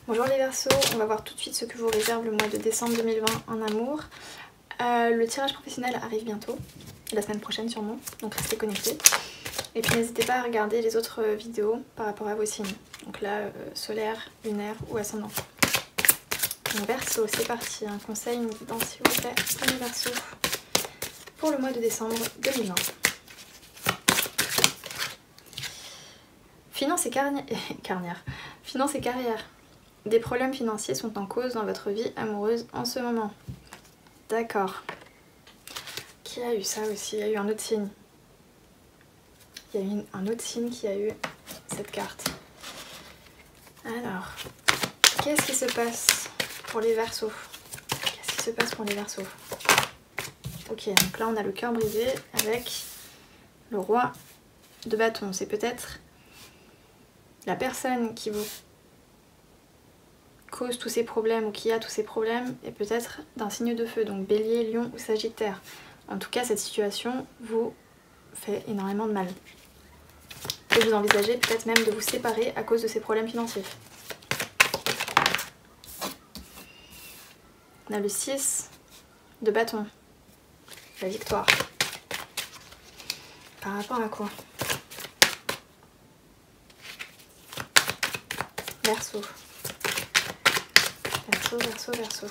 Bonjour les Verseaux, on va voir tout de suite ce que vous réserve le mois de décembre 2020 en amour. Le tirage professionnel arrive bientôt, la semaine prochaine sûrement, donc restez connectés. Et puis n'hésitez pas à regarder les autres vidéos par rapport à vos signes. Donc là, solaire, lunaire ou ascendant. Donc Verseau, c'est parti, un conseil, une guidance s'il vous plaît, pour les Verseaux, pour le mois de décembre 2020. Finance et carrière. Finance et carrière. Des problèmes financiers sont en cause dans votre vie amoureuse en ce moment. D'accord. Qui a eu ça aussi? Il y a eu un autre signe. Il y a eu un autre signe qui a eu cette carte. Alors, qu'est-ce qui se passe pour les Verseaux? Qu'est-ce qui se passe pour les Verseaux? Ok, donc là on a le cœur brisé avec le roi de bâton. C'est peut-être la personne qui vous cause tous ces problèmes ou qui a tous ces problèmes est peut-être d'un signe de feu, donc bélier, lion ou sagittaire. En tout cas, cette situation vous fait énormément de mal. Et vous envisagez peut-être même de vous séparer à cause de ces problèmes financiers. On a le 6 de bâton, la victoire. Par rapport à quoi? Verseau. Verseau, Verseau, Verseau.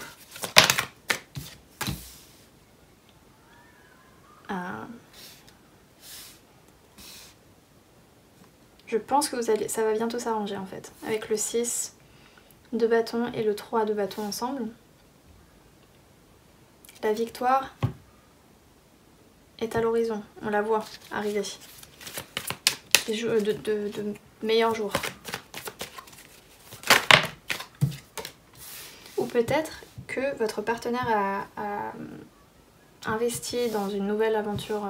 Je pense que ça va bientôt s'arranger en fait. Avec le 6 de bâton et le 3 de bâton ensemble. La victoire est à l'horizon. On la voit arriver. De meilleurs jours. Ou peut-être que votre partenaire a investi dans une nouvelle aventure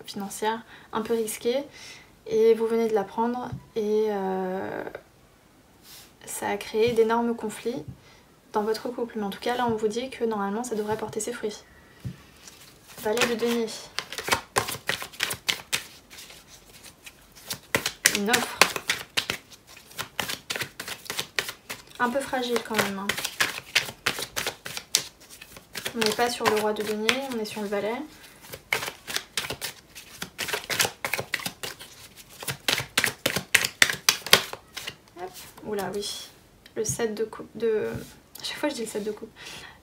financière un peu risquée et vous venez de l'apprendre et ça a créé d'énormes conflits dans votre couple. Mais en tout cas là on vous dit que normalement ça devrait porter ses fruits. Valet de denier. Une offre. Un peu fragile quand même. Hein. On n'est pas sur le roi de denier, on est sur le valet. Hop. Oula oui. Le 7 de coupe de... À chaque fois je dis le 7 de coupe.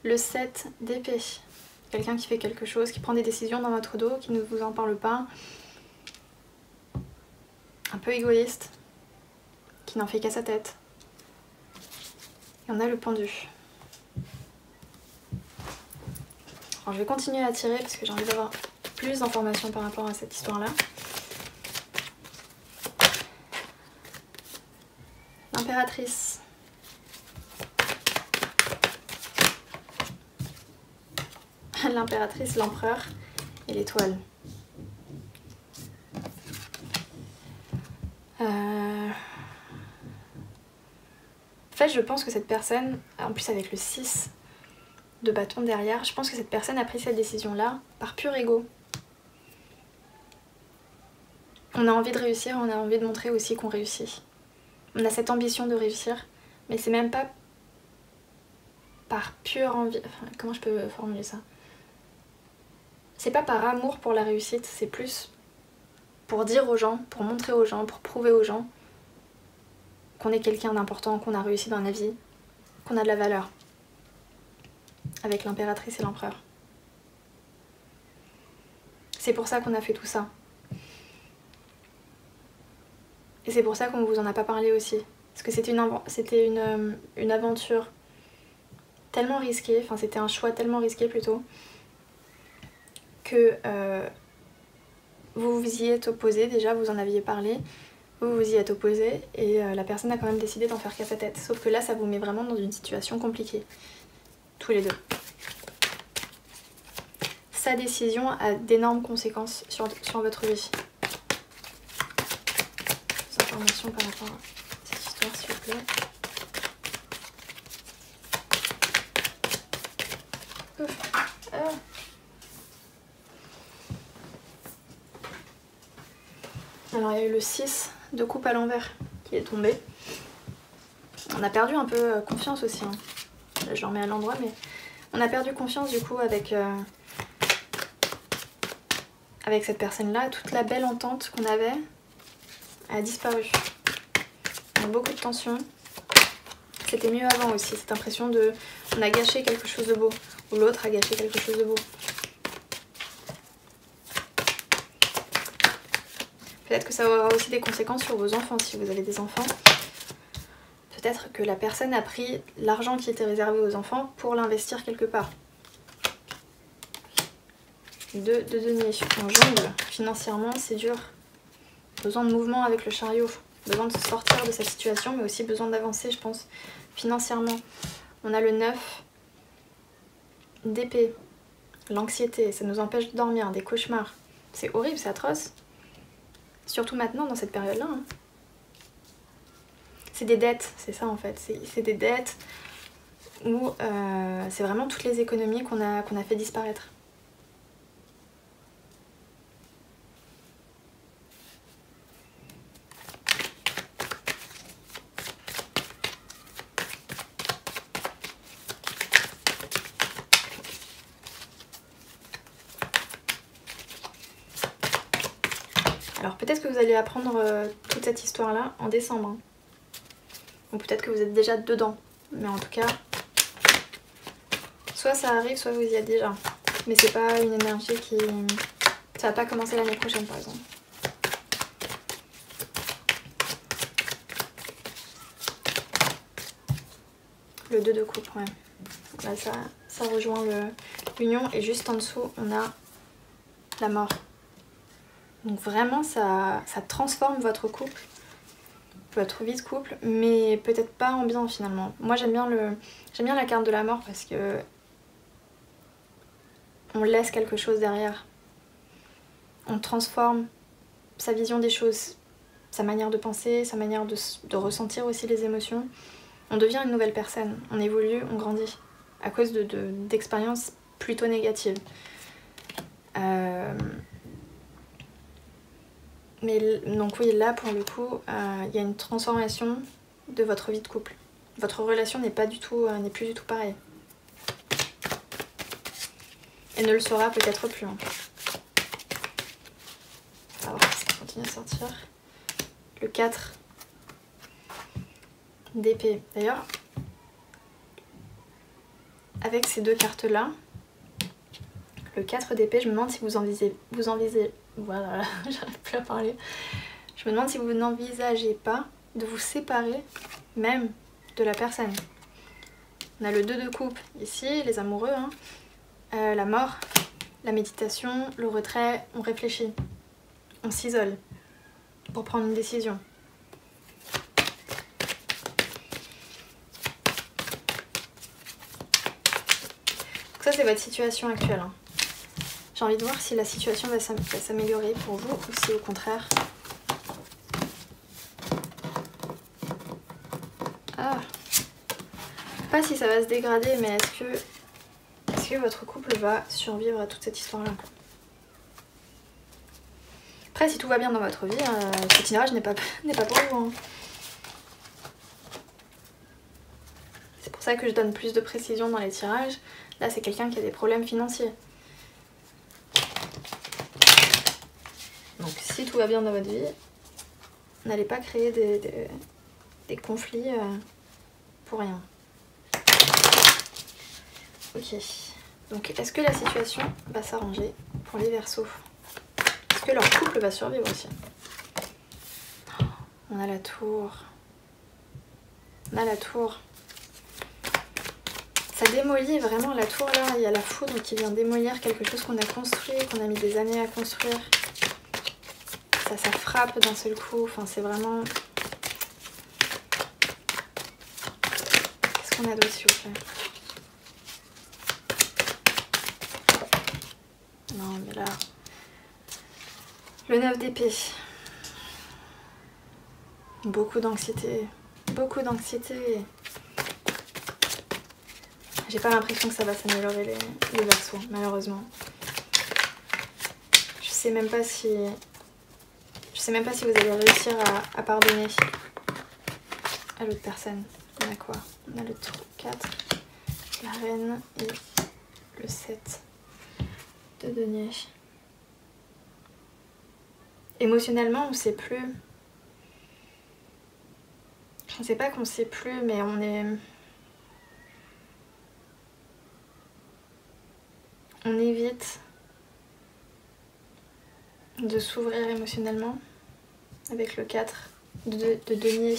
Le 7 d'épée. Quelqu'un qui fait quelque chose, qui prend des décisions dans votre dos, qui ne vous en parle pas. Un peu égoïste. Qui n'en fait qu'à sa tête. Et on a le pendu. Alors je vais continuer à tirer parce que j'ai envie d'avoir plus d'informations par rapport à cette histoire-là. L'impératrice. L'impératrice, l'empereur et l'étoile. En fait, je pense que cette personne, en plus avec le 6 de bâton derrière, je pense que cette personne a pris cette décision-là par pur ego. On a envie de réussir, on a envie de montrer aussi qu'on réussit. On a cette ambition de réussir, mais c'est même pas par pure envie... Enfin, comment je peux formuler ça? C'est pas par amour pour la réussite, c'est plus pour dire aux gens, pour montrer aux gens, pour prouver aux gens qu'on est quelqu'un d'important, qu'on a réussi dans la vie, qu'on a de la valeur. Avec l'impératrice et l'empereur. C'est pour ça qu'on a fait tout ça. Et c'est pour ça qu'on vous en a pas parlé aussi. Parce que c'était une aventure tellement risquée, enfin c'était un choix tellement risqué plutôt, que vous vous y êtes opposé, déjà vous en aviez parlé, vous vous y êtes opposé et la personne a quand même décidé d'en faire qu'à sa tête. Sauf que là ça vous met vraiment dans une situation compliquée. Tous les deux. Sa décision a d'énormes conséquences sur votre vie. Des informations par rapport à cette histoire s'il vous plaît. Alors il y a eu le 6 de coupe à l'envers qui est tombé. On a perdu un peu confiance aussi. Hein. Là, je le remets à l'endroit, mais on a perdu confiance du coup avec cette personne-là. Toute la belle entente qu'on avait a disparu. On a beaucoup de tension. C'était mieux avant aussi, cette impression de on a gâché quelque chose de beau, ou l'autre a gâché quelque chose de beau. Peut-être que ça aura aussi des conséquences sur vos enfants si vous avez des enfants. Peut-être que la personne a pris l'argent qui était réservé aux enfants pour l'investir quelque part. De denier en jongle, financièrement c'est dur. Besoin de mouvement avec le chariot. Besoin de se sortir de cette situation, mais aussi besoin d'avancer, je pense, financièrement. On a le 9 d'épée, l'anxiété, ça nous empêche de dormir, des cauchemars. C'est horrible, c'est atroce. Surtout maintenant, dans cette période-là. Hein. C'est des dettes, c'est ça en fait. C'est des dettes où c'est vraiment toutes les économies qu'on a fait disparaître. Alors peut-être que vous allez apprendre toute cette histoire-là en décembre. Hein. Ou peut-être que vous êtes déjà dedans. Mais en tout cas, soit ça arrive, soit vous y êtes déjà. Mais c'est pas une énergie qui... Ça va pas commencer l'année prochaine par exemple. Le 2 de coupe, ouais. Là ça rejoint l'union et juste en dessous on a la mort. Donc vraiment ça transforme votre couple, votre vie de couple, mais peut-être pas en bien finalement. Moi j'aime bien la carte de la mort parce que on laisse quelque chose derrière. On transforme sa vision des choses, sa manière de penser, sa manière de ressentir aussi les émotions. On devient une nouvelle personne, on évolue, on grandit à cause d'expériences plutôt négatives. Mais donc oui, là pour le coup, il y a une transformation de votre vie de couple. Votre relation n'est plus du tout pareille. Et ne le sera peut-être plus. Hein. On va voir si ça continue à sortir. Le 4 d'épée. D'ailleurs, avec ces deux cartes-là, le 4 d'épée, je me demande si vous envisagez... Voilà, j'arrive plus à parler. Je me demande si vous n'envisagez pas de vous séparer même de la personne. On a le 2 de coupe ici, les amoureux, hein. La mort, la méditation, le retrait, on réfléchit. On s'isole pour prendre une décision. Donc ça c'est votre situation actuelle. Hein. J'ai envie de voir si la situation va s'améliorer pour vous ou si au contraire... Ah, pas si ça va se dégrader, mais est-ce que votre couple va survivre à toute cette histoire-là? Après, si tout va bien dans votre vie, ce tirage n'est pas pour vous. Hein. C'est pour ça que je donne plus de précision dans les tirages. Là, c'est quelqu'un qui a des problèmes financiers. Donc, si tout va bien dans votre vie, n'allez pas créer des conflits pour rien. Ok. Donc, est-ce que la situation va s'arranger pour les Verseaux? Est-ce que leur couple va survivre aussi? On a la tour. On a la tour. Ça démolit vraiment la tour là. Il y a la foudre qui vient démolir quelque chose qu'on a construit, qu'on a mis des années à construire. Ça frappe d'un seul coup. Enfin, c'est vraiment... Qu'est-ce qu'on a d'autre s'il vous plaît? Non mais là... Le 9 d'épée. Beaucoup d'anxiété. Beaucoup d'anxiété. J'ai pas l'impression que ça va s'améliorer les Verseaux, malheureusement. Je sais même pas si vous allez réussir à pardonner à l'autre personne. Ouais. a quoi? On a le 4, la reine et le 7 de denier. Émotionnellement, on sait plus. Je ne sais pas qu'on sait plus, mais on évite de s'ouvrir émotionnellement avec le 4 de denier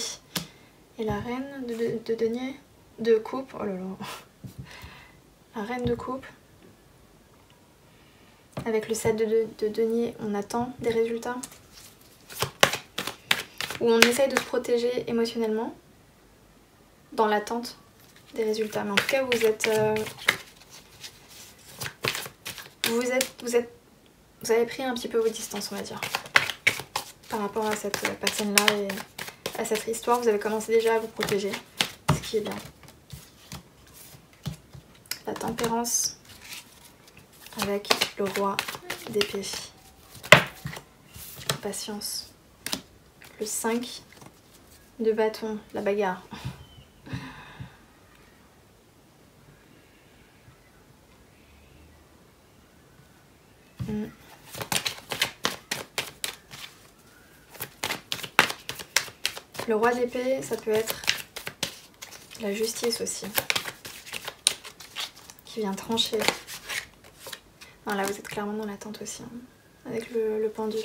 et la reine de denier, de coupe, oh là là, la reine de coupe. Avec le 7 de denier, on attend des résultats. Ou on essaye de se protéger émotionnellement dans l'attente des résultats. Mais en tout cas, vous avez pris un petit peu vos distances, on va dire, par rapport à cette personne-là et à cette histoire. Vous avez commencé déjà à vous protéger, ce qui est bien. La tempérance avec le roi d'épée. Patience. Le 5 de bâton, la bagarre. Le roi d'épée, ça peut être la justice aussi, qui vient trancher. Non, là vous êtes clairement dans l'attente aussi, hein, avec le pendu.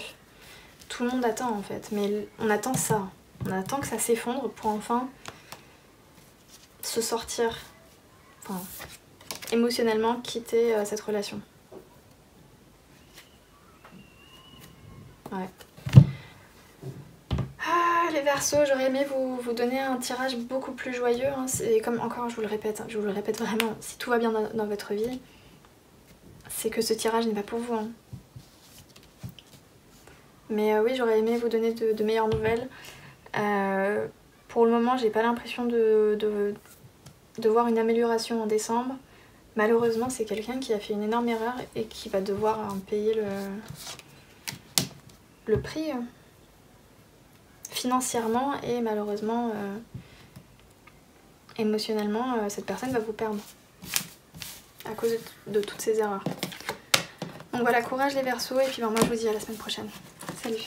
Tout le monde attend en fait, mais on attend ça. On attend que ça s'effondre pour enfin se sortir, enfin, émotionnellement quitter cette relation. Ouais. Ah, les Verseaux, j'aurais aimé vous donner un tirage beaucoup plus joyeux. Hein. C'est comme, encore, je vous le répète vraiment, si tout va bien dans votre vie, c'est que ce tirage n'est pas pour vous. Hein. Mais oui, j'aurais aimé vous donner de meilleures nouvelles. Pour le moment, j'ai pas l'impression de voir une amélioration en décembre. Malheureusement, c'est quelqu'un qui a fait une énorme erreur et qui va devoir payer le prix financièrement et malheureusement émotionnellement, cette personne va vous perdre à cause de toutes ces erreurs. Donc voilà, courage les Verseaux et puis moi je vous dis à la semaine prochaine. Salut!